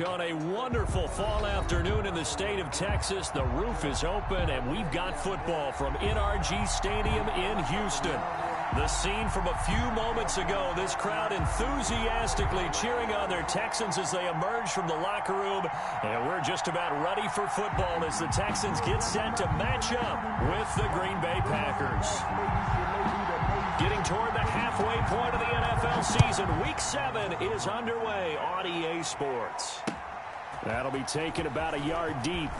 On a wonderful fall afternoon in the state of Texas, the roof is open, and we've got football from NRG Stadium in Houston. The scene from a few moments ago, this crowd enthusiastically cheering on their Texans as they emerge from the locker room. And we're just about ready for football as the Texans get set to match up with the Green Bay Packers. Getting toward the halfway point of the NFL season, Week 7 is underway on EA Sports. That'll be taken about a yard deep.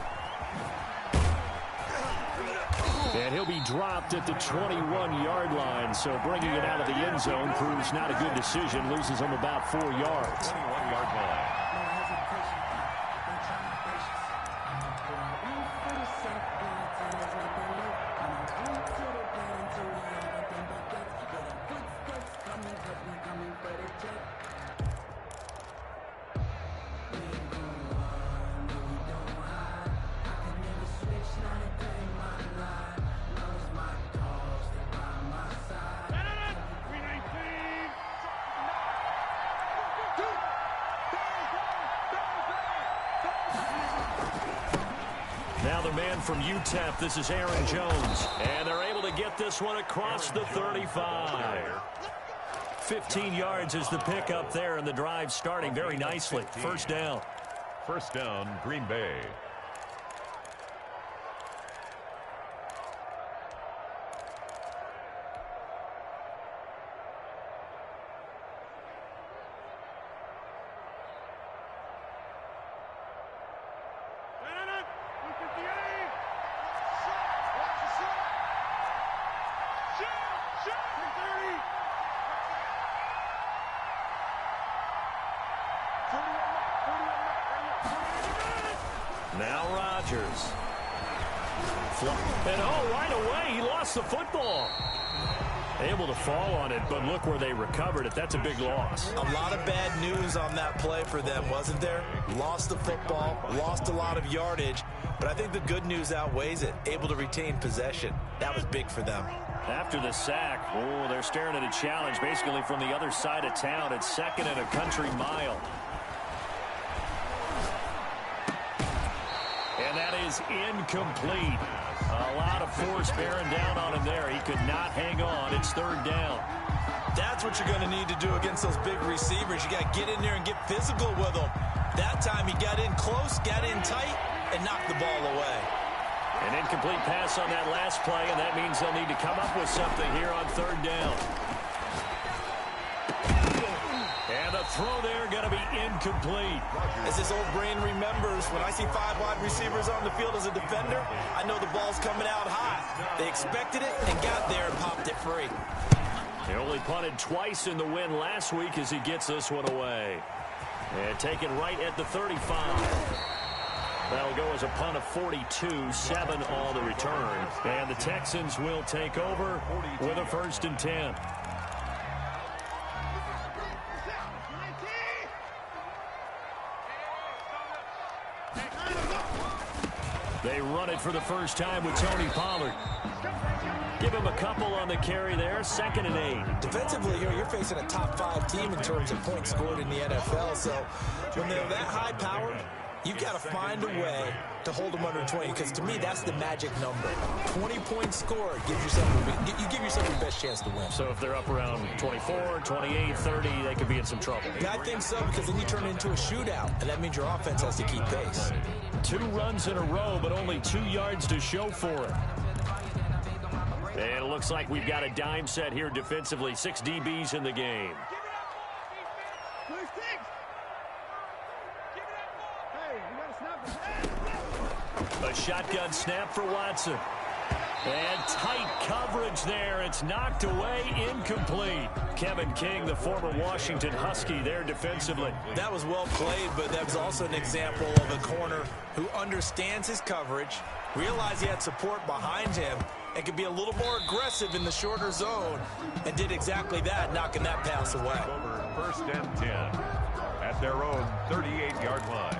And he'll be dropped at the 21-yard line, so bringing it out of the end zone proves not a good decision. Loses him about 4 yards. 21-yard line. Now the man from UTEP, this is Aaron Jones. And they're able to get this one across the 35. 15 yards is the pickup there, and the drive starting very nicely. First down. First down, Green Bay. Now Rodgers. And right away, he lost the football. Able to fall on it, but look where they recovered it. That's a big loss. A lot of bad news on that play for them, wasn't there? Lost the football, lost a lot of yardage, but I think the good news outweighs it. Able to retain possession. That was big for them. After the sack, they're staring at a challenge basically from the other side of town. It's second and a country mile. And that is incomplete. A lot of force bearing down on him there. He could not hang on. It's third down. That's what you're going to need to do against those big receivers. You got to get in there and get physical with them. That time he got in close, got in tight, and knocked the ball away. An incomplete pass on that last play, and that means they'll need to come up with something here on third down. And the throw there going to be incomplete. As this old brain remembers, when I see 5 wide receivers on the field as a defender, I know the ball's coming out hot. They expected it and got there and popped it free. He only punted twice in the win last week as he gets this one away. And taken right at the 35. That'll go as a punt of 42, 7 on the return. And the Texans will take over with a 1st and 10. They run it for the first time with Tony Pollard. Give him a couple on the carry there. 2nd and 8. Defensively here, you're facing a top 5 team in terms of points scored in the NFL. So when they're that high powered, you've got to find a way to hold them under 20, because to me, that's the magic number. 20 points scored gives yourself, you give yourself your best chance to win. So if they're up around 24, 28, 30, they could be in some trouble. Yeah, I think so, because then you turn it into a shootout, and that means your offense has to keep pace. 2 runs in a row, but only 2 yards to show for it. And it looks like we've got a dime set here defensively. 6 DBs in the game. A shotgun snap for Watson. And tight coverage there. It's knocked away, incomplete. Kevin King, the former Washington Husky, there defensively. That was well played, but that was also an example of a corner who understands his coverage, realized he had support behind him, and could be a little more aggressive in the shorter zone, and did exactly that, knocking that pass away. Over 1st and 10 at their own 38-yard line.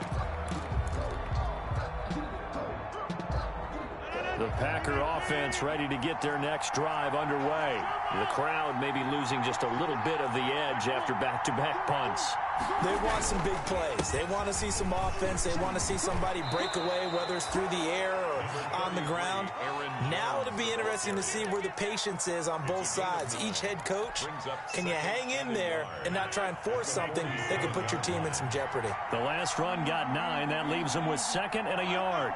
The Packer offense ready to get their next drive underway. The crowd may be losing just a little bit of the edge after back-to-back punts. They want some big plays. They want to see some offense. They want to see somebody break away, whether it's through the air or on the ground. Now it'll be interesting to see where the patience is on both sides. Each head coach, can you hang in there and not try and force something that could put your team in some jeopardy? The last run got 9. That leaves them with 2nd and a yard.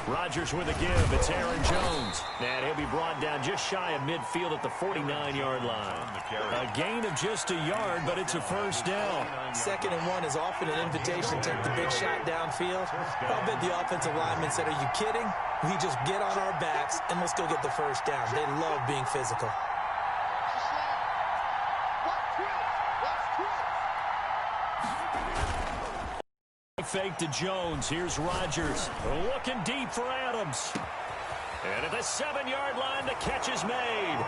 Rodgers with a give. It's Aaron Jones. And he'll be brought down just shy of midfield at the 49-yard line. A gain of just a yard, but it's a first down. 2nd and 1 is often an invitation to take the big shot downfield. I'll bet the offensive lineman said, are you kidding? We just get on our backs and let's go get the first down. They love being physical. Fake to Jones. Here's Rodgers. Looking deep for Adams. And at the 7-yard line, the catch is made.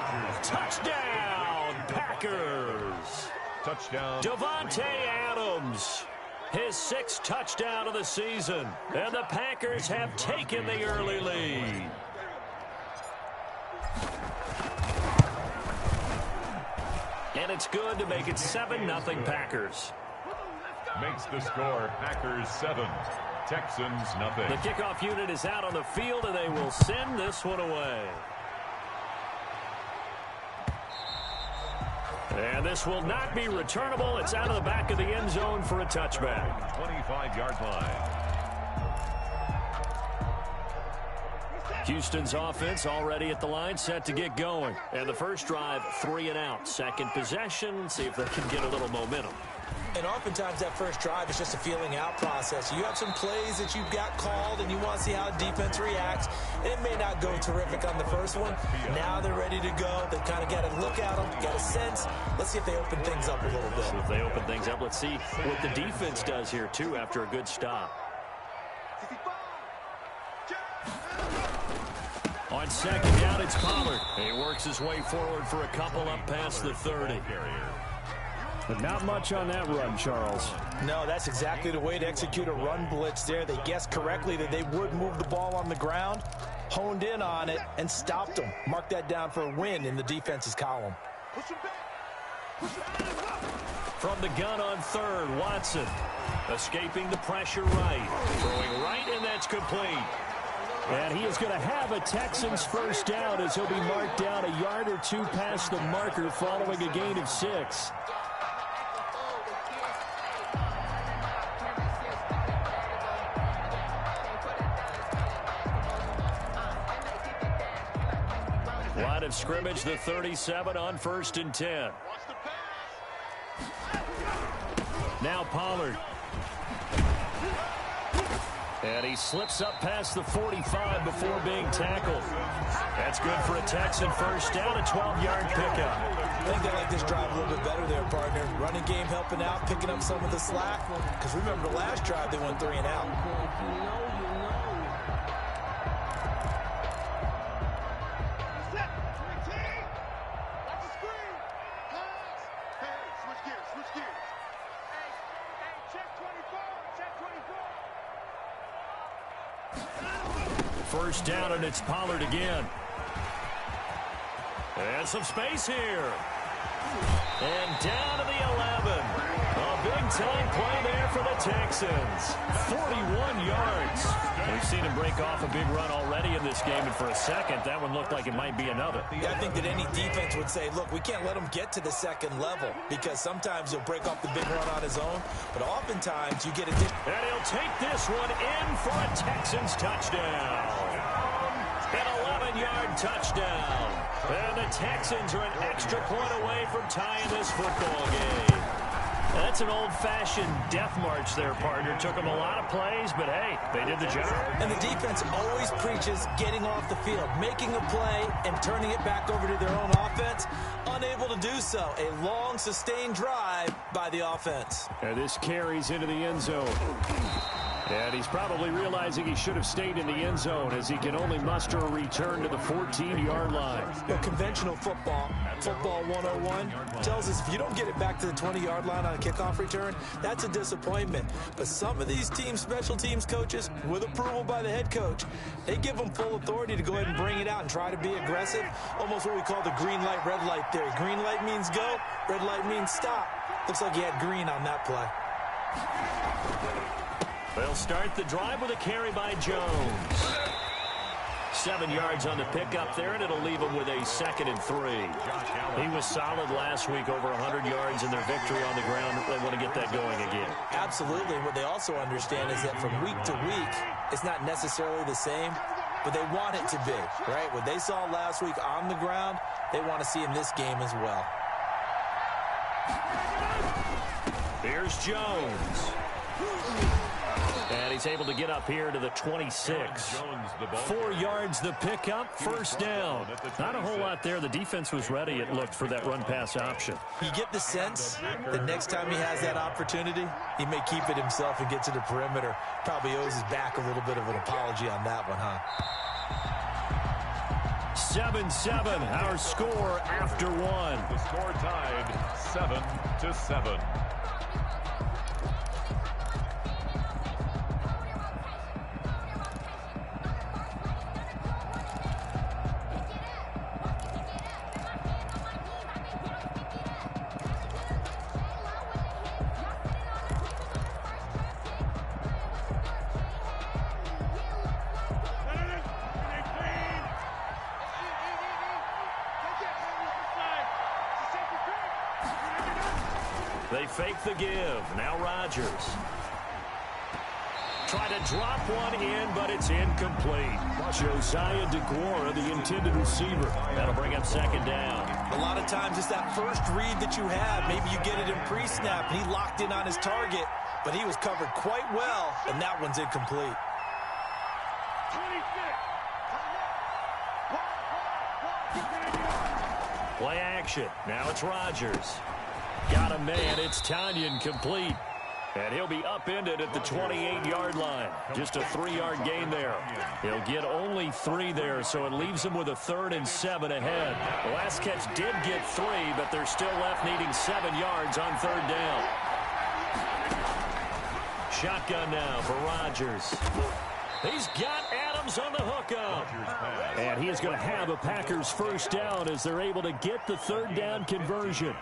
Touchdown, Packers. Touchdown. Davante Adams. His 6th touchdown of the season. And the Packers have taken the early lead. And it's good to make it 7-0 Packers. Makes the score Packers 7, Texans nothing. The kickoff unit is out on the field, and they will send this one away. And this will not be returnable. It's out of the back of the end zone for a touchback. 25-yard line. Houston's offense already at the line, set to get going. And the first drive, 3 and out. Second possession, see if they can get a little momentum. And oftentimes that first drive is just a feeling out process. You have some plays that you've got called and you want to see how the defense reacts. It may not go terrific on the first one. Now they're ready to go. They kind of got to look at them, got a sense. Let's see if they open things up a little bit. So if they open things up, let's see what the defense does here too after a good stop. On 2nd down, it's Pollard. He works his way forward for a couple up past the 30. But not much on that run, Charles. No, that's exactly the way to execute a run blitz there. They guessed correctly that they would move the ball on the ground, honed in on it, and stopped them. Mark that down for a win in the defense's column. From the gun on 3rd, Watson. Escaping the pressure right. Throwing right, and that's complete. And he is going to have a Texans first down as he'll be marked down a yard or 2 past the marker following a gain of 6. Line of scrimmage, the 37 on 1st and 10. Now Pollard. And he slips up past the 45 before being tackled. That's good for a Texan first down, a 12-yard pickup. I think they like this drive a little bit better there, partner. Running game helping out, picking up some of the slack. Because remember, the last drive they went 3 and out. First down, and it's Pollard again. And some space here. And down to the 11. A big-time play there for the Texans. 41 yards. We've seen him break off a big run already in this game, and for a second, that one looked like it might be another. I think that any defense would say, look, we can't let him get to the 2nd level, because sometimes he'll break off the big run on his own, but oftentimes you get a... And he'll take this one in for a Texans touchdown. An 11-yard touchdown. And the Texans are an extra point away from tying this football game. That's an old-fashioned death march there, partner. Took them a lot of plays, but hey, they did the job. And the defense always preaches getting off the field, making a play and turning it back over to their own offense. Unable to do so. A long, sustained drive by the offense. And this carries into the end zone. And he's probably realizing he should have stayed in the end zone as he can only muster a return to the 14-yard line. Well, conventional football 101, tells us if you don't get it back to the 20-yard line on a kickoff return, that's a disappointment. But some of these special teams coaches, with approval by the head coach, they give them full authority to go ahead and bring it out and try to be aggressive. Almost what we call the green light, red light theory. Green light means go, red light means stop. Looks like he had green on that play. They'll start the drive with a carry by Jones. 7 yards on the pickup there, and it'll leave him with a 2nd and 3. He was solid last week, over 100 yards in their victory on the ground. They want to get that going again. Absolutely. What they also understand is that from week to week, it's not necessarily the same, but they want it to be, right? What they saw last week on the ground, they want to see in this game as well. Here's Jones. And he's able to get up here to the 26. 4 yards the pickup, first down. Not a whole lot there. The defense was ready, it looked, for that run-pass option. You get the sense that next time he has that opportunity, he may keep it himself and get to the perimeter. Probably owes his back a little bit of an apology on that one, huh? 7-7, our score after one. The score tied 7-7. They fake the give. Now Rodgers. Try to drop one in, but it's incomplete. Josiah DeGuara, the intended receiver. That'll bring up 2nd down. A lot of times it's that first read that you have. Maybe you get it in pre-snap, and he locked in on his target, but he was covered quite well, and that one's incomplete. Play action. Now it's Rodgers. Got a man. It's Tanyan complete. And he'll be upended at the 28-yard line. Just a 3-yard gain there. He'll get only 3 there, so it leaves him with a 3rd and 7 ahead. The last catch did get 3, but they're still left needing 7 yards on 3rd down. Shotgun now for Rodgers. He's got Adams on the hookup. And he is going to have a Packers first down as they're able to get the 3rd down conversion.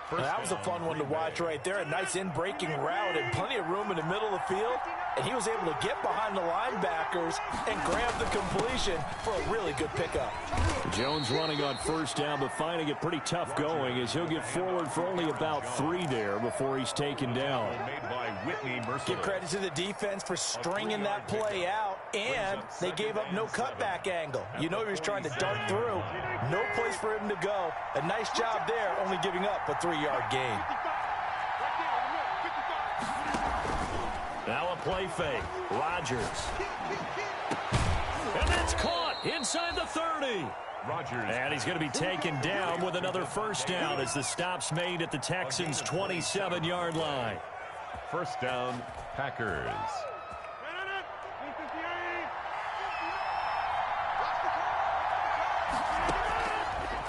That was a fun one to watch right there. A nice in-breaking route and plenty of room in the middle of the field. And he was able to get behind the linebackers and grab the completion for a really good pickup. Jones running on first down, but finding it pretty tough going as he'll get forward for only about 3 there before he's taken down. Give credit to the defense for stringing that play out, and they gave up no cutback angle. You know he was trying to dart through. No place for him to go. A nice job there, only giving up a 3-yard gain. Now a play fake. Rodgers. And that's caught inside the 30. And he's going to be taken down with another first down as the stop's made at the Texans' 27-yard line. First down, Packers.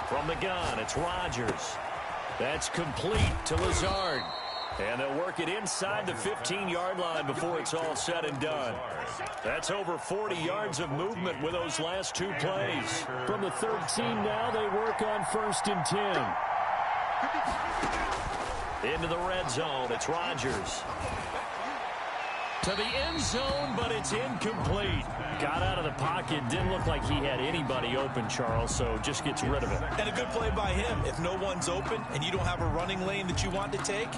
From the gun, it's Rodgers. That's complete to Lazard. And they'll work it inside the 15-yard line before it's all said and done. That's over 40 yards of movement with those last 2 plays. From the 13 now, they work on 1st and 10. Into the red zone, it's Rodgers. To the end zone, but it's incomplete. Got out of the pocket. Didn't look like he had anybody open, Charles, so just gets rid of it. And a good play by him. If no one's open and you don't have a running lane that you want to take,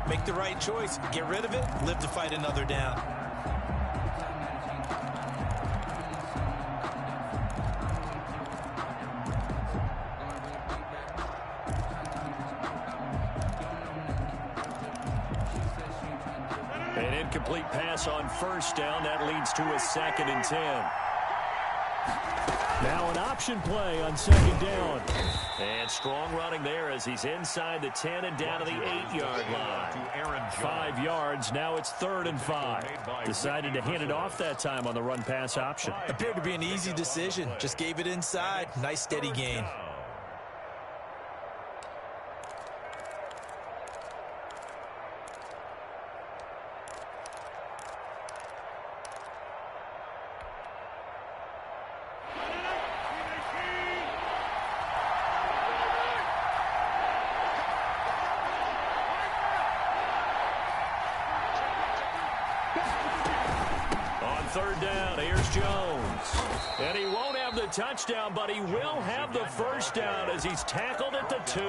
make the right choice. Get rid of it. Live to fight another down. An incomplete pass on first down. That leads to a 2nd and 10. Now an option play on second down. And strong running there as he's inside the 10 and down to the 8-yard line. 5 yards. Now it's 3rd and 5. Decided to hand it off that time on the run-pass option. Appeared to be an easy decision. Just gave it inside. Nice steady gain. Third down, here's Jones. And he won't have the touchdown, but he will have the first down as he's tackled at the 2.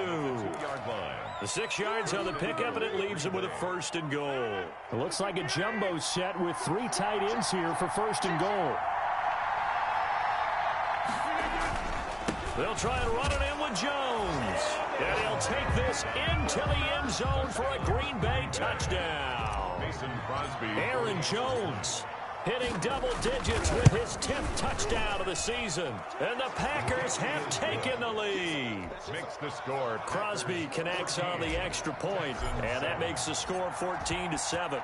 The 6 yards on the pickup, and it leaves him with a 1st and goal. It looks like a jumbo set with 3 tight ends here for 1st and goal. They'll try and run it in with Jones. And he'll take this into the end zone for a Green Bay touchdown. Aaron Jones hitting double digits with his 10th touchdown of the season. And the Packers have taken the lead. Makes the score. Crosby connects on the extra point, and that makes the score 14-7.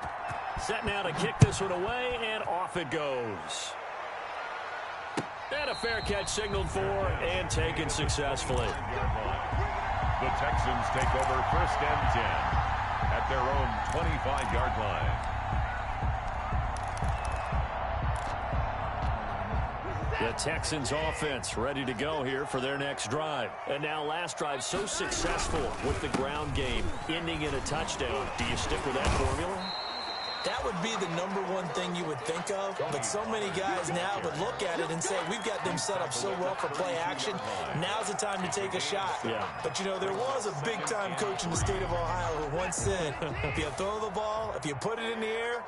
Set now to kick this one away, and off it goes. And a fair catch signaled for and taken successfully. The Texans take over 1st and 10 at their own 25-yard line. The Texans offense ready to go here for their next drive. And now last drive so successful with the ground game, ending in a touchdown. Do you stick with that formula? That would be the #1 thing you would think of, but so many guys now would look at it and say, we've got them set up so well for play action. Now's the time to take a shot. Yeah. But, you know, there was a big-time coach in the state of Ohio who once said, if you throw the ball, if you put it in the air,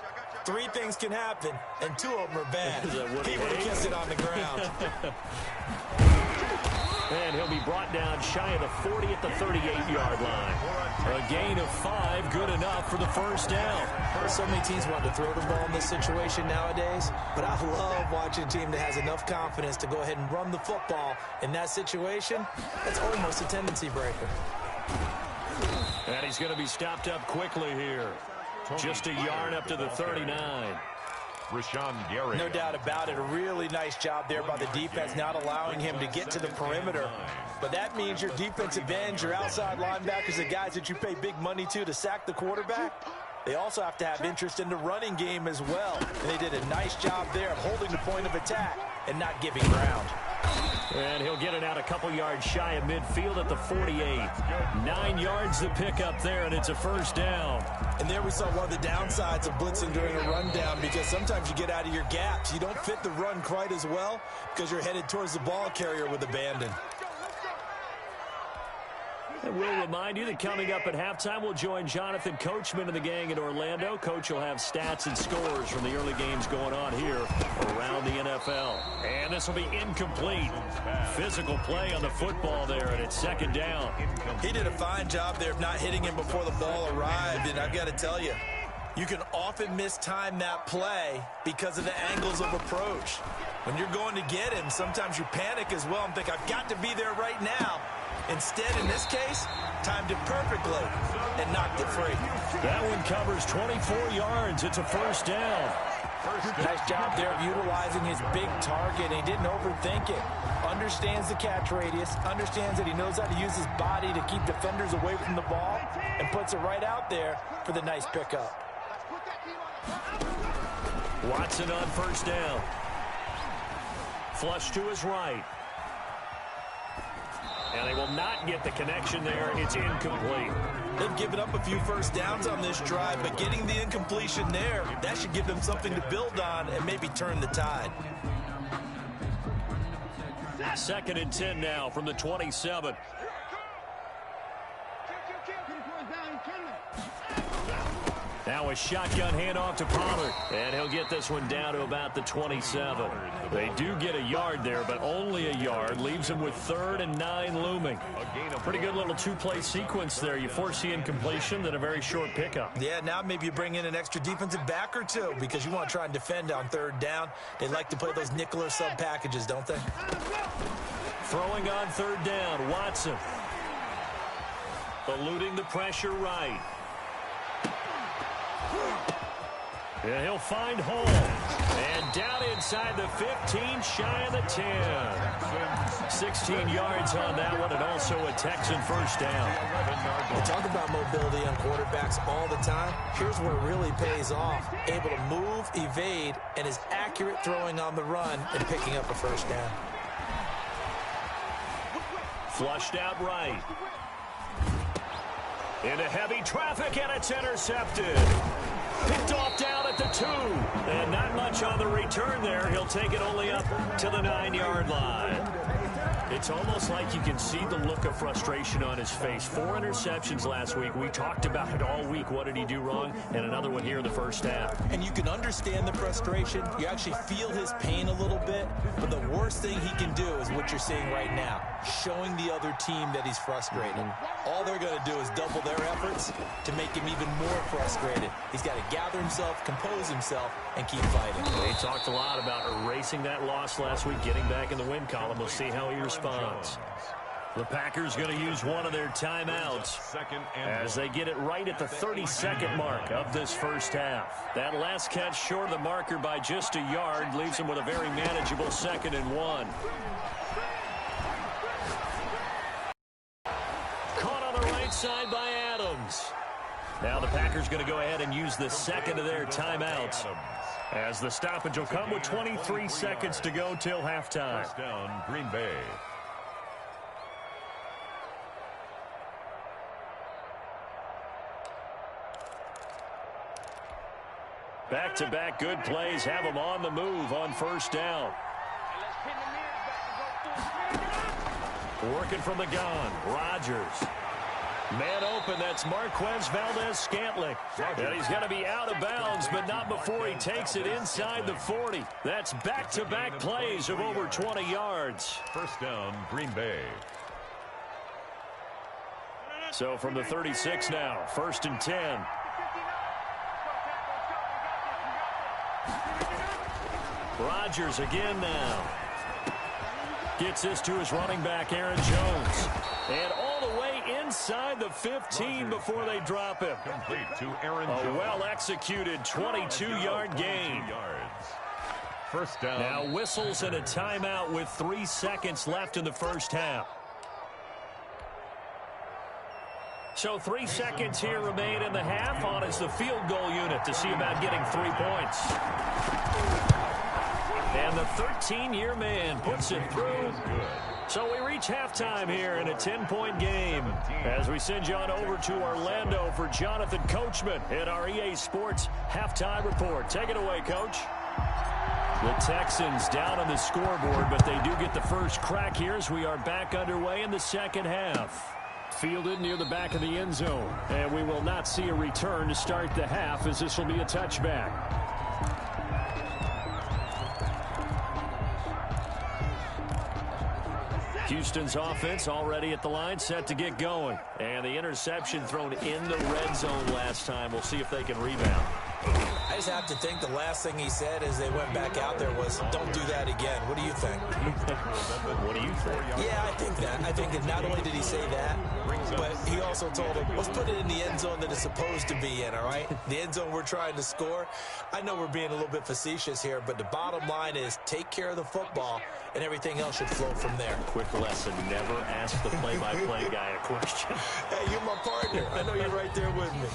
3 things can happen, and 2 of them are bad. He would have kept it on the ground. And he'll be brought down shy of the 40 at the 38-yard line. A gain of 5, good enough for the first down. So many teams want to throw the ball in this situation nowadays, but I love watching a team that has enough confidence to go ahead and run the football. In that situation, that's almost a tendency breaker. And he's going to be stopped up quickly here. Just a yard up to the 39. No doubt about it. A really nice job there by the defense, not allowing him to get to the perimeter. But that means your defensive ends, your outside linebackers, the guys that you pay big money to sack the quarterback, they also have to have interest in the running game as well. And they did a nice job there of holding the point of attack and not giving ground. And he'll get it out a couple yards shy of midfield at the 48. 9 yards to pick up there, and it's a first down. And there we saw one of the downsides of blitzing during a rundown, because sometimes you get out of your gaps. You don't fit the run quite as well because you're headed towards the ball carrier with abandon. And we'll remind you that coming up at halftime, we'll join Jonathan Coachman and the gang in Orlando. Coach will have stats and scores from the early games going on here around the NFL. And this will be incomplete. Physical play on the football there, and it's second down. He did a fine job there of not hitting him before the ball arrived, and I've got to tell you, you can often mistime that play because of the angles of approach. When you're going to get him, sometimes you panic as well and think, I've got to be there right now. Instead, in this case, timed it perfectly and knocked it free. That one covers 24 yards. It's a first down. Nice job there of utilizing his big target. He didn't overthink it. Understands the catch radius, understands that he knows how to use his body to keep defenders away from the ball, and puts it right out there for the nice pickup. Watson on first down. Flush to his right. And they will not get the connection there. It's incomplete. They've given up a few first downs on this drive, but getting the incompletion there, that should give them something to build on and maybe turn the tide. 2nd and 10 now from the 27. Now a shotgun handoff to Pollard, and he'll get this one down to about the 27. They do get a yard there, but only a yard. Leaves them with 3rd and 9 looming. Pretty good little two-play sequence there. You force the incompletion, then a very short pickup. Yeah, now maybe you bring in an extra defensive back or two because you want to try and defend on 3rd down. They like to play those nickel or sub packages, don't they? Throwing on 3rd down, Watson. Eluding the pressure right. And he'll find home. And down inside the 15, shy of the 10. 16 yards on that one, and also a Texan first down. We talk about mobility on quarterbacks all the time. Here's where it really pays off. Able to move, evade, and is accurate throwing on the run and picking up a first down. Flushed out right. Into heavy traffic, and it's intercepted. Picked off down at the 2. And not much on the return there. He'll take it only up to the 9-yard line. It's almost like you can see the look of frustration on his face. 4 interceptions last week. We talked about it all week. What did he do wrong? And another one here in the first half. And you can understand the frustration. You actually feel his pain a little bit. But the worst thing he can do is what you're seeing right now. Showing the other team that he's frustrated. All they're going to do is double their efforts to make him even more frustrated. He's got to gather himself, compose himself, and keep fighting. They talked a lot about erasing that loss last week, getting back in the win column. We'll see how he responds. The Packers going to use one of their timeouts as they get it right at the 32nd mark of this first half. That last catch short of the marker by just a yard leaves them with a very manageable 2nd and 1. Caught on the right side by Adams. Now the Packers going to go ahead and use the second of their timeouts as the stoppage will come with 23 seconds to go till halftime. First down, Green Bay. Back-to-back good plays have them on the move on first down. Working from the gun, Rodgers. Man open, that's Marquez Valdez-Scantling. And he's going to be out of bounds, but not before he takes it inside the 40. That's back-to-back plays of over 20 yards. First down, Green Bay. So from the 36 now, 1st and 10. Rodgers again now. Gets this to his running back, Aaron Jones. And all the way inside the 15 before they drop him. Complete to Aaron Jones. A well-executed 22-yard gain. First down. Now whistles and a timeout with 3 seconds left in the first half. So 3 seconds here remain in the half. On is the field goal unit to see about getting 3 points. And the 13-year man puts it through. So we reach halftime here in a 10-point game as we send you on over to Orlando for Jonathan Coachman in our EA Sports Halftime Report. Take it away, Coach. The Texans down on the scoreboard, but they do get the first crack here as we are back underway in the second half. Fielded near the back of the end zone, and we will not see a return to start the half as this will be a touchback. Houston's offense already at the line, set to get going. And the interception thrown in the red zone last time. We'll see if they can rebound. I just have to think the last thing he said as they went back out there was, don't do that again. What do you think? What do you think? Yeah, I think that. I think that not only did he say that, but he also told him, let's put it in the end zone that it's supposed to be in, all right? The end zone we're trying to score. I know we're being a little bit facetious here, but the bottom line is take care of the football, and everything else should flow from there. Quick lesson, never ask the play-by-play guy a question. Hey, you're my partner. I know you're right there with me.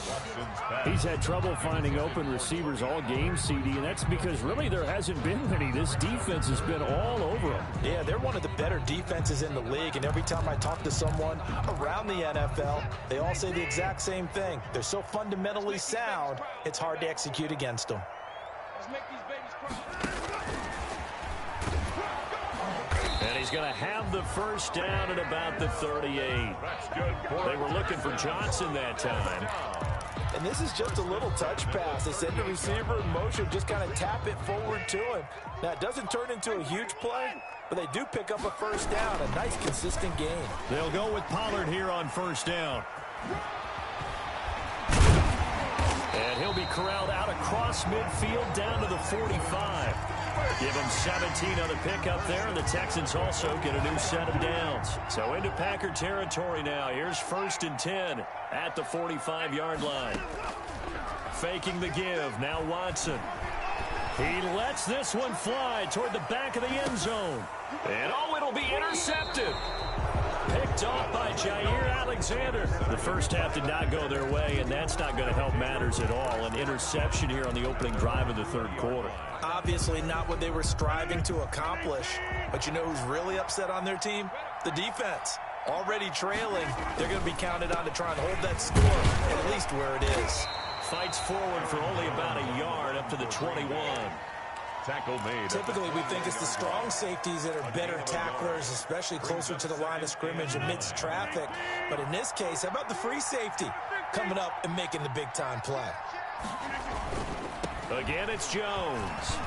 He's had trouble finding open receivers all game, CD, and that's because really there hasn't been many. This defense has been all over them. Yeah, they're one of the better defenses in the league, and every time I talk to someone around the NFL, they all say the exact same thing. They're so fundamentally sound, it's hard to execute against them. Let's make these babies cry. And he's going to have the first down at about the 38. That's good. They were looking for Johnson that time. And this is just a little touch pass. They send the receiver in motion, just kind of tap it forward to him. Now, it doesn't turn into a huge play, but they do pick up a first down. A nice, consistent gain. They'll go with Pollard here on first down. And he'll be corralled out across midfield down to the 45. Give him 17 on the pickup there, and the Texans also get a new set of downs. So into Packer territory now. Here's 1st and 10 at the 45-yard line. Faking the give. Now Watson. He lets this one fly toward the back of the end zone. And it'll be intercepted. Picked off by Jair Alexander. The first half did not go their way, and that's not going to help matters at all. An interception here on the opening drive of the third quarter. Obviously not what they were striving to accomplish. But you know who's really upset on their team? The defense. Already trailing, they're going to be counted on to try and hold that score at least where it is. Fights forward for only about a yard up to the 21. Tackle made. Typically, we think it's the strong safeties that are better tacklers, especially closer to the line of scrimmage amidst traffic. But in this case, how about the free safety coming up and making the big-time play? Again, it's Jones.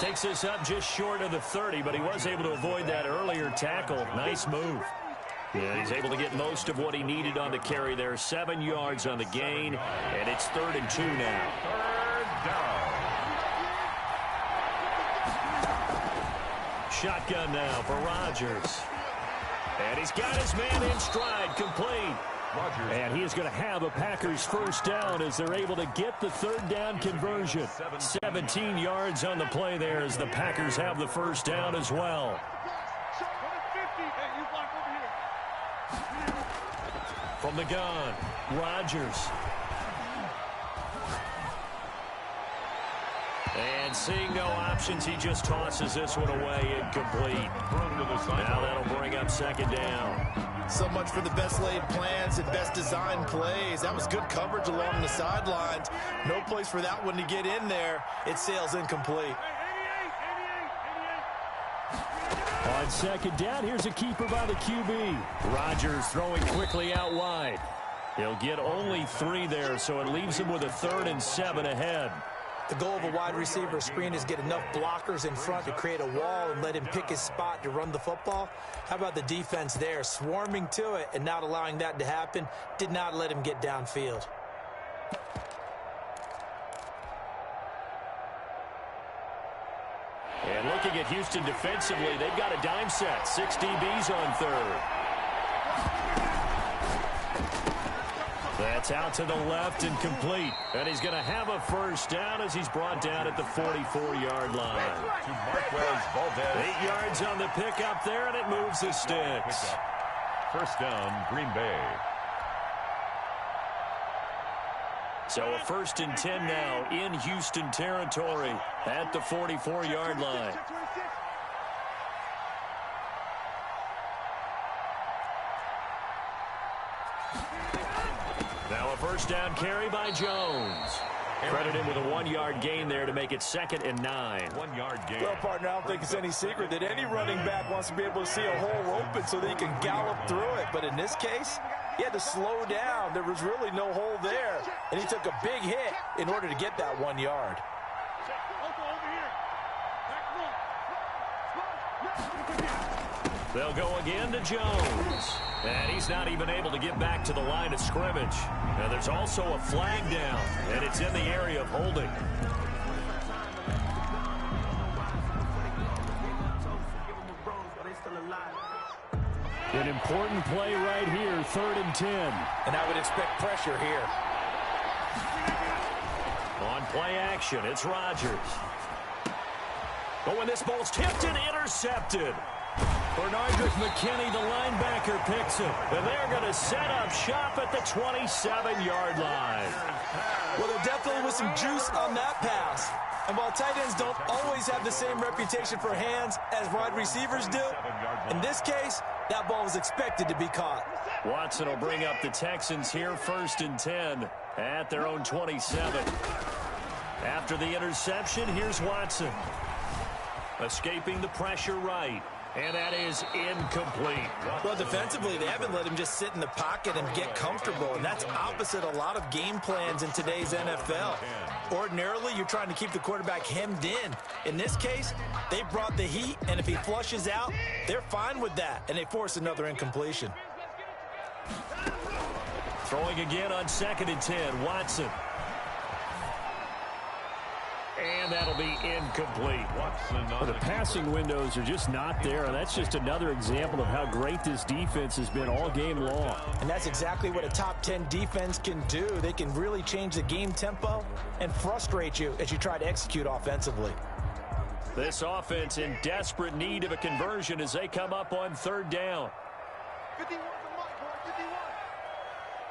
Takes this up just short of the 30, but he was able to avoid that earlier tackle. Nice move. Yeah, he's able to get most of what he needed on the carry there. 7 yards on the gain, and it's 3rd and 2 now. Third down. Shotgun now for Rodgers. And he's got his man in stride, complete. Rodgers. And he is going to have a Packers first down as they're able to get the 3rd down conversion. 17 yards on the play there as the Packers have the first down as well. From the gun, Rodgers. And seeing no options, he just tosses this one away, incomplete. Now that'll bring up 2nd down. So much for the best laid plans and best designed plays. That was good coverage along the sidelines. No place for that one to get in there. It sails incomplete. On 2nd down, here's a keeper by the QB. Rodgers throwing quickly out wide. He'll get only 3 there, so it leaves him with a 3rd and 7 ahead. The goal of a wide receiver screen is get enough blockers in front to create a wall and let him pick his spot to run the football. How about the defense there, swarming to it and not allowing that to happen? Did not let him get downfield. And looking at Houston defensively, they've got a dime set. 6 DBs on 3rd. That's out to the left and complete. And he's going to have a first down as he's brought down at the 44-yard line. To Marquez Valdez. 8 yards on the pickup there, and it moves the sticks. First down, Green Bay. So a 1st and 10 now in Houston territory at the 44-yard line. Now a first down carry by Jones. Credit him with a 1-yard gain there to make it 2nd and 9. 1-yard gain. Well, partner, I don't think it's any secret that any running back wants to be able to see a hole open so that he can gallop through it. But in this case, he had to slow down. There was really no hole there. And he took a big hit in order to get that 1 yard. They'll go again to Jones. And he's not even able to get back to the line of scrimmage. Now there's also a flag down, and it's in the area of holding. An important play right here, 3rd and 10. And I would expect pressure here. On play action, it's Rodgers. But when this ball's tipped and intercepted, Bernardrick McKinney, the linebacker, picks it. And they're going to set up shop at the 27-yard line. Well, there definitely was some juice on that pass. And while tight ends don't always have the same reputation for hands as wide receivers do, in this case, that ball was expected to be caught. Watson will bring up the Texans here, 1st and 10 at their own 27. After the interception, here's Watson. Escaping the pressure right. And that is incomplete. Well, defensively, they haven't let him just sit in the pocket and get comfortable, and that's opposite a lot of game plans in today's NFL. Ordinarily, you're trying to keep the quarterback hemmed in. In this case, they brought the heat, and if he flushes out, they're fine with that, and they force another incompletion. Throwing again on 2nd and 10, Watson. And that'll be incomplete. Well, the passing windows are just not there, and that's just another example of how great this defense has been all game long. And that's exactly what a top 10 defense can do. They can really change the game tempo and frustrate you as you try to execute offensively. This offense in desperate need of a conversion as they come up on 3rd down. 51 for Mike, boy, 51.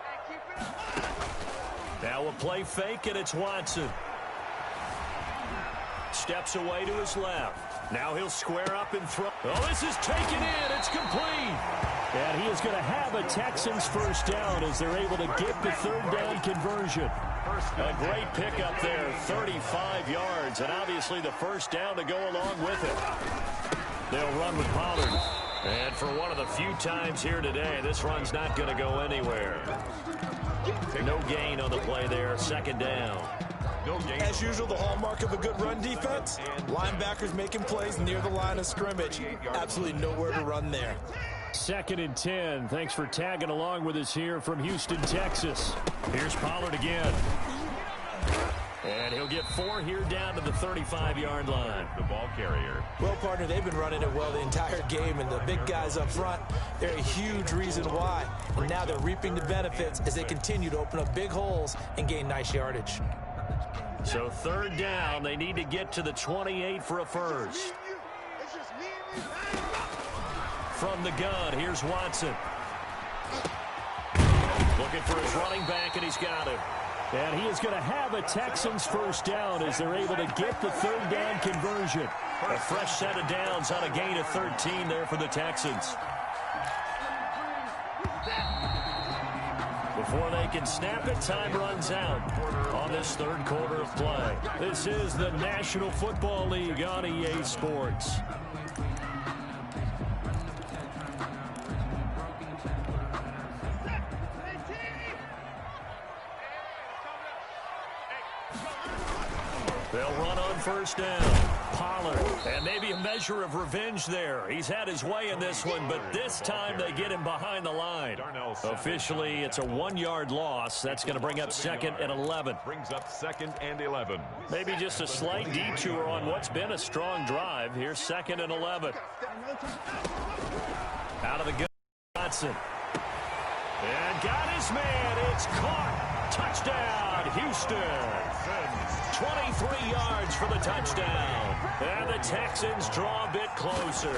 Hey, keep it up. Now a play fake, and it's Watson. Steps away to his left. Now he'll square up and throw. Oh, this is taken in. It's complete. And he is going to have a Texans first down as they're able to get the 3rd down conversion. A great pickup there, 35 yards, and obviously the first down to go along with it. They'll run with Pollard. And for one of the few times here today, this run's not going to go anywhere. No gain on the play there, 2nd down. As usual, the hallmark of a good run defense, linebackers making plays near the line of scrimmage. Absolutely nowhere to run there. 2nd and 10. Thanks for tagging along with us here from Houston, Texas. Here's Pollard again. And he'll get 4 here down to the 35-yard line. The ball carrier. Well, partner, they've been running it well the entire game, and the big guys up front, they're a huge reason why. And now they're reaping the benefits as they continue to open up big holes and gain nice yardage. So 3rd down, they need to get to the 28 for a first. From the gun, here's Watson. Looking for his running back, and he's got him. And he is going to have a Texans first down as they're able to get the 3rd down conversion. A fresh set of downs on a gain of 13 there for the Texans. Before they can snap it, time runs out on this 3rd quarter of play. This is the National Football League on EA Sports. They'll run on first down. Pollard, and maybe a measure of revenge there. He's had his way in this one, but this time they get him behind the line. Officially, it's a 1-yard loss. That's going to bring up 2nd and 11. Brings up 2nd and 11. Maybe just a slight detour on what's been a strong drive. Here's 2nd and 11. Out of the gun, Watson. And got his man. It's caught. Touchdown, Houston. 23 yards for the touchdown. And the Texans draw a bit closer.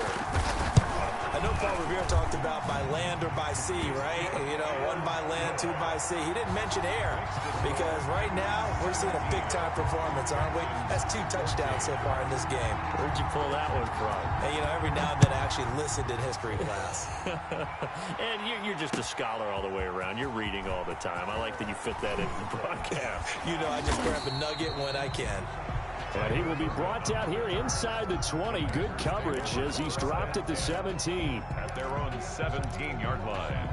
I know Paul Revere talked about by land or by sea, right? You know, 1 by land, 2 by sea. He didn't mention air because right now we're seeing a big-time performance, aren't we? That's 2 touchdowns so far in this game. Where'd you pull that one from? And, you know, every now and then I actually listened in history class. And you're just a scholar all the way around. You're reading all the time. I like that you fit that into the broadcast. You know, I just grab a nugget when I can. And he will be brought down here inside the 20. Good coverage as he's dropped at the 17. At their own 17-yard line.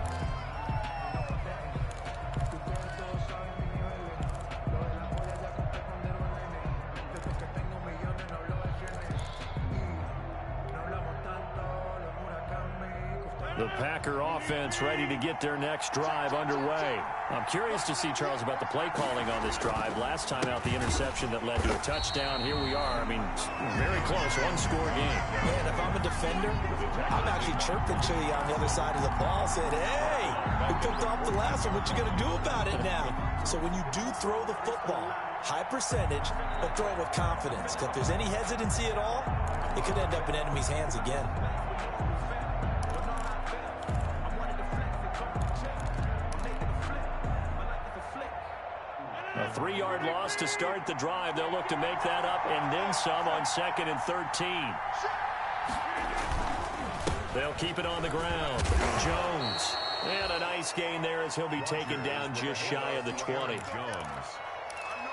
The Packer offense ready to get their next drive underway. I'm curious to see, Charles, about the play calling on this drive. Last time out, the interception that led to a touchdown. Here we are. I mean, very close, 1-score game. Man, if I'm a defender, I'm actually chirping to you on the other side of the ball, saying, hey, we picked off the last one. What you going to do about it now? So when you do throw the football, high percentage, but throw it with confidence. Because if there's any hesitancy at all, it could end up in enemy's hands again. A 3-yard loss to start the drive. They'll look to make that up and then some on 2nd and 13. They'll keep it on the ground. Jones. And a nice gain there as he'll be taken down just shy of the 20.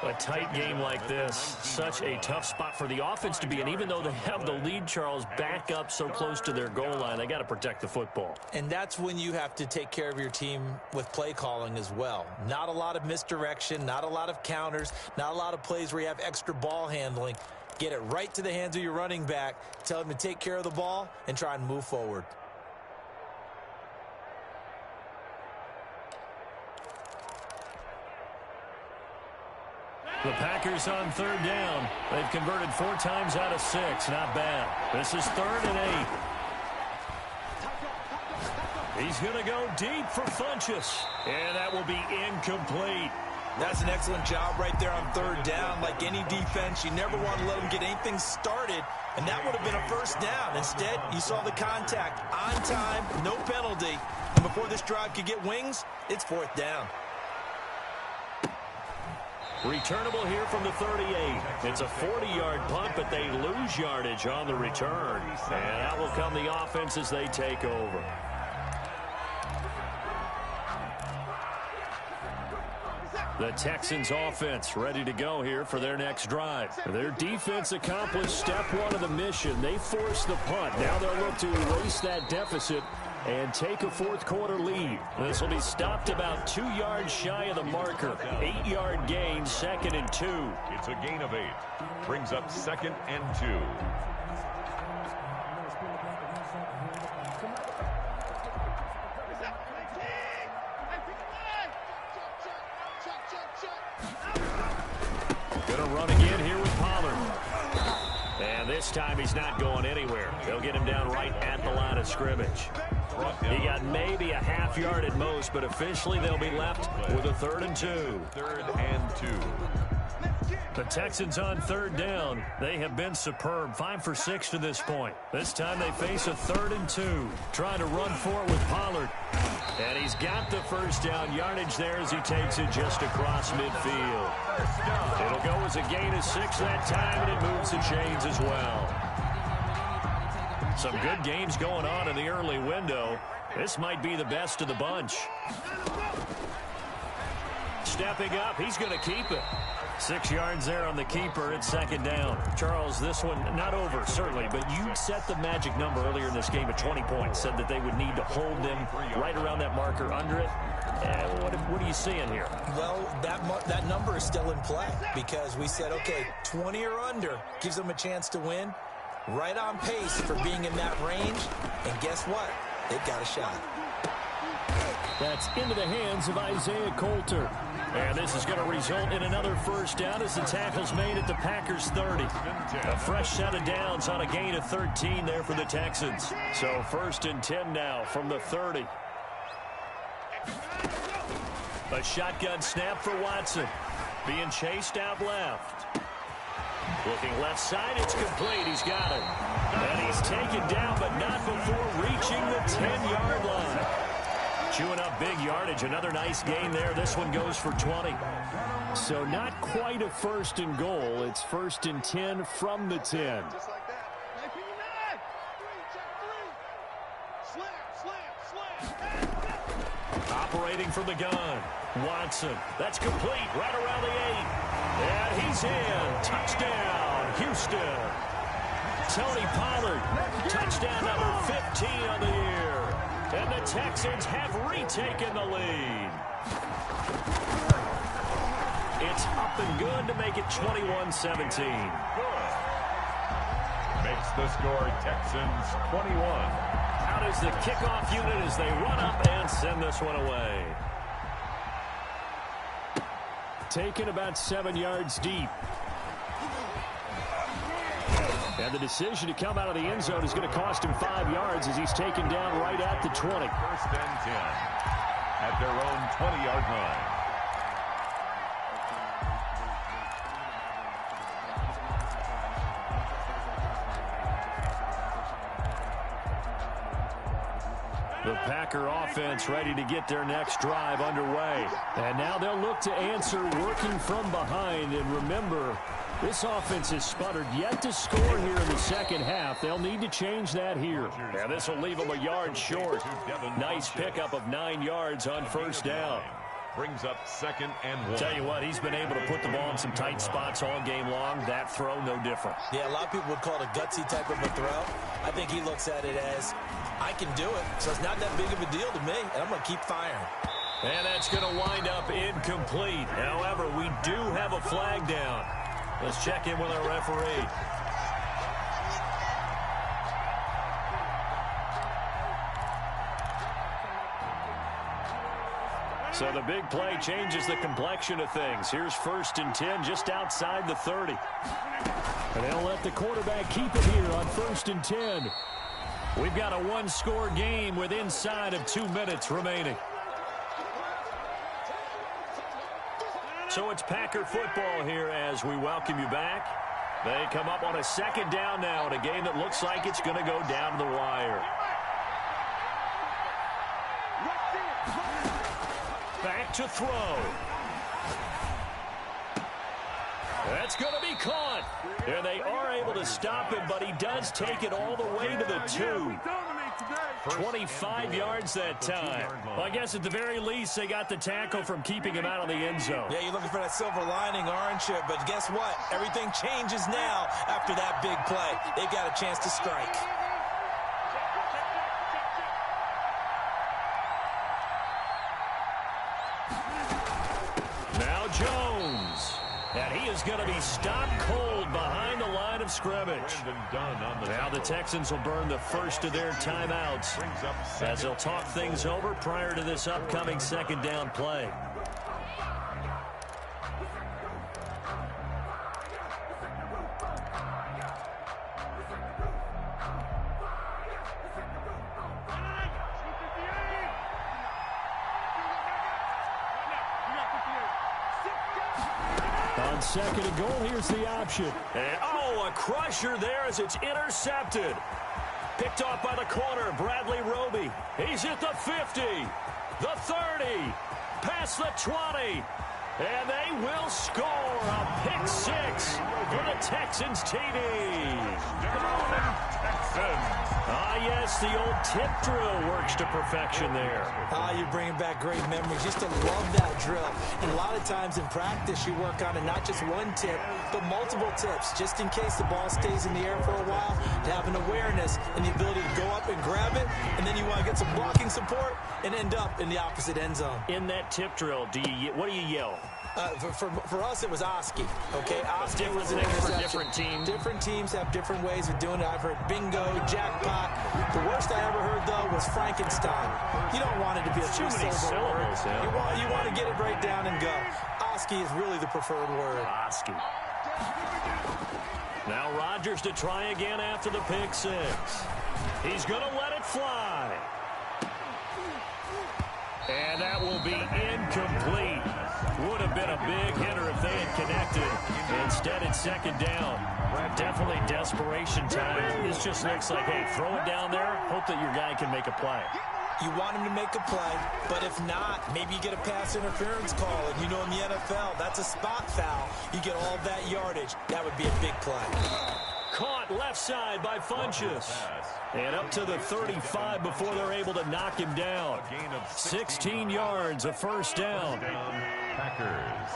A tight game like this, such a tough spot for the offense to be in. Even though they have the lead, Charles, back up so close to their goal line, they got to protect the football. And that's when you have to take care of your team with play calling as well. Not a lot of misdirection, not a lot of counters, not a lot of plays where you have extra ball handling. Get it right to the hands of your running back, tell him to take care of the ball, and try and move forward. The Packers on third down. They've converted 4 times out of 6. Not bad. This is 3rd and 8. He's going to go deep for Funchess. And that will be incomplete. That's an excellent job right there on third down. Like any defense, you never want to let them get anything started, and that would have been a first down. Instead, you saw the contact on time, no penalty, and before this drive could get wings, it's 4th down. Returnable here from the 38. It's a 40-yard punt, but they lose yardage on the return. And that will come the offense as they take over. The Texans offense ready to go here for their next drive. Their defense accomplished step 1 of the mission. They forced the punt. Now they'll look to erase that deficit and take a 4th quarter lead. This will be stopped about 2 yards shy of the marker. 8-yard gain, 2nd and 2. It's a gain of 8. Brings up 2nd and 2. Gonna run again here with Pollard. And this time he's not going anywhere. They'll get him down right at the line of scrimmage. He got maybe a half yard at most, but officially they'll be left with a 3rd and 2. 3rd and 2. The Texans on third down. They have been superb. 5 for 6 to this point. This time they face a 3rd and 2. Trying to run for it with Pollard. And he's got the first down. Yardage there as he takes it just across midfield. It'll go as a gain of 6 that time, and it moves the chains as well. Some good games going on in the early window. This might be the best of the bunch. Stepping up, he's going to keep it. 6 yards there on the keeper. It's 2nd down. Charles, this one not over, certainly, but you set the magic number earlier in this game at 20 points. Said that they would need to hold them right around that marker under it. What are you seeing here? Well, that number is still in play because we said, okay, 20 or under gives them a chance to win. Right on pace for being in that range. And guess what? They've got a shot. That's into the hands of Isaiah Coulter. And this is going to result in another first down as the tackle's made at the Packers 30. A fresh set of downs on a gain of 13 there for the Texans. So 1st and 10 now from the 30. A shotgun snap for Watson. Being chased out left. Looking left side, it's complete. He's got it. And he's taken down, but not before reaching the 10-yard line. Chewing up big yardage. Another nice gain there. This one goes for 20. So not quite a 1st and goal. It's 1st and 10 from the 10. Just like that. Pkmnperales93's. Slam. Operating from the gun. Watson. That's complete. Right around the 8. And he's in. Touchdown, Houston. Tony Pollard. Touchdown number 15 on the year. And the Texans have retaken the lead. It's up and good to make it 21-17. Makes the score Texans 21. Out is the kickoff unit as they run up and send this one away. Taken about 7 yards deep. And the decision to come out of the end zone is going to cost him 5 yards as he's taken down right at the 20. 1st and 10 at their own 20-yard line. The Packer offense ready to get their next drive underway. And now they'll look to answer working from behind. And remember, this offense has sputtered yet to score here in the second half. They'll need to change that here. Yeah, this will leave them a yard short. Nice pickup of 9 yards on 1st down. brings up 2nd and 1. Tell you what, he's been able to put the ball in some tight spots all game long. That throw, no different. Yeah, a lot of people would call it a gutsy type of a throw. I think he looks at it as, I can do it, so it's not that big of a deal to me, and I'm going to keep firing. And that's going to wind up incomplete. However, we do have a flag down. Let's check in with our referee. So the big play changes the complexion of things. Here's 1st and 10 just outside the 30. And they'll let the quarterback keep it here on 1st and 10. We've got a one-score game with inside of 2 minutes remaining. So it's Packer football here as we welcome you back. They come up on a 2nd down now in a game that looks like it's going to go down to the wire. Back to throw. That's going to be caught. And they are able to stop him, but he does take it all the way to the 2. 25 yards that time. Well, I guess at the very least, they got the tackle from keeping him out of the end zone. Yeah, you're looking for that silver lining, aren't you? But guess what? Everything changes now after that big play. They've got a chance to strike. Now Jones. And he is going to be stopped cold behind the line of scrimmage. Now the Texans will burn the first of their timeouts as they'll talk things over prior to this upcoming 2nd down play. On 2nd and goal, here's the option. And, oh, a crusher there as it's intercepted. Picked off by the corner, Bradley Roby. He's at the 50, the 30, past the 20. And they will score a pick 6 for the Texans TD. Ah, yes, the old tip drill works to perfection there. Ah, you're bringing back great memories. Used to love that drill. And a lot of times in practice, you work on it, not just one tip, but multiple tips, just in case the ball stays in the air for a while, to have an awareness and the ability to go up and grab it, and then you want to get some blocking support and end up in the opposite end zone. In that tip drill, what do you yell? For us, it was Oski. Okay, Oski was an for interception. different teams. Different teams have different ways of doing it. I've heard bingo, jackpot. The worst I ever heard, though, was Frankenstein. You don't want it to be a Too many syllable word. syllables, yeah. You want to get it right down and go. Oski is really the preferred word. Oski. Now Rodgers to try again after the pick 6. He's going to let it fly. And that will be incomplete. Would have been a big hitter if they had connected. Instead, it's 2nd down. Definitely desperation time. This just looks like, hey, throw it down there. Hope that your guy can make a play. You want him to make a play, but if not, maybe you get a pass interference call. And you know in the NFL, that's a spot foul. You get all that yardage. That would be a big play. Caught left side by Funchess. And up to the 35 before they're able to knock him down. 16 yards, a 1st down. Packers.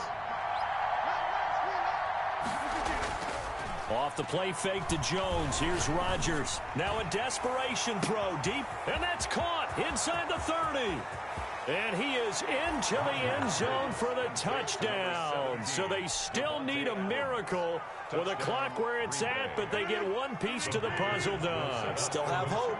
Off the play fake to Jones. Here's Rodgers. Now a desperation throw deep, and that's caught inside the 30. And he is into the end zone for the touchdown. So they still need a miracle with a clock where it's at, but they get one piece to the puzzle done. Still have hope.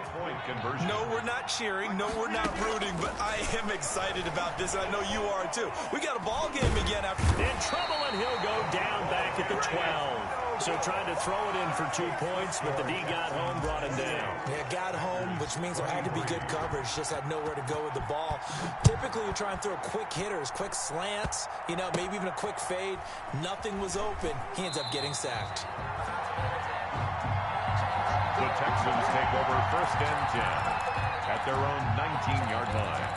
No, we're not cheering. No, we're not rooting, but I am excited about this. I know you are too. We got a ball game again after. In trouble, and he'll go down back at the 12. So trying to throw it in for 2 points, but the D got home, brought him down. Yeah, got home, which means there had to be good coverage. Just had nowhere to go with the ball. Typically, you try and throw quick hitters, quick slants, you know, maybe even a quick fade. Nothing was open. He ends up getting sacked. The Texans take over 1st and 10 at their own 19-yard line.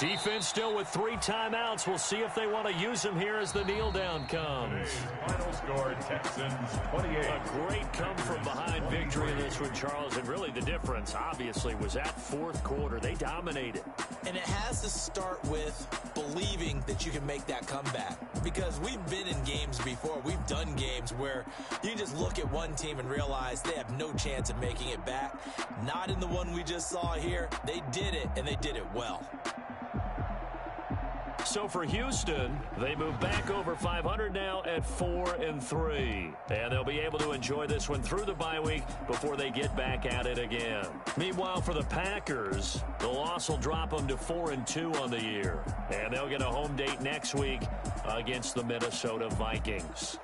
Defense still with 3 timeouts. We'll see if they want to use them here as the kneel down comes. Final score, Texans 28. A great come-from-behind victory in this one, Charles. And really the difference, obviously, was that fourth quarter. They dominated. And it has to start with believing that you can make that comeback. Because we've been in games before. We've done games where you just look at one team and realize they have no chance of making it back. Not in the one we just saw here. They did it, and they did it well. So for Houston, they move back over 500 now at 4-3. And they'll be able to enjoy this one through the bye week before they get back at it again. Meanwhile, for the Packers, the loss will drop them to 4-2 on the year. And they'll get a home date next week against the Minnesota Vikings.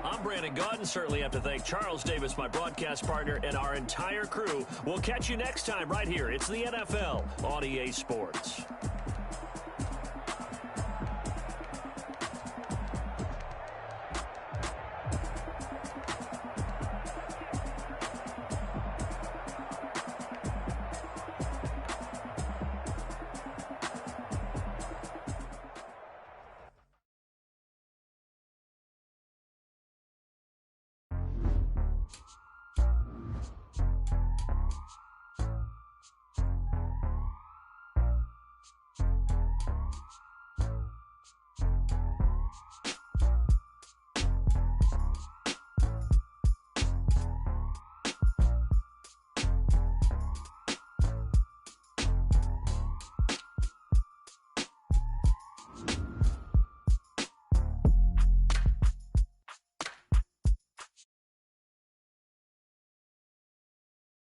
I'm Brandon Gaudin. Certainly have to thank Charles Davis, my broadcast partner, and our entire crew. We'll catch you next time right here. It's the NFL on EA Sports.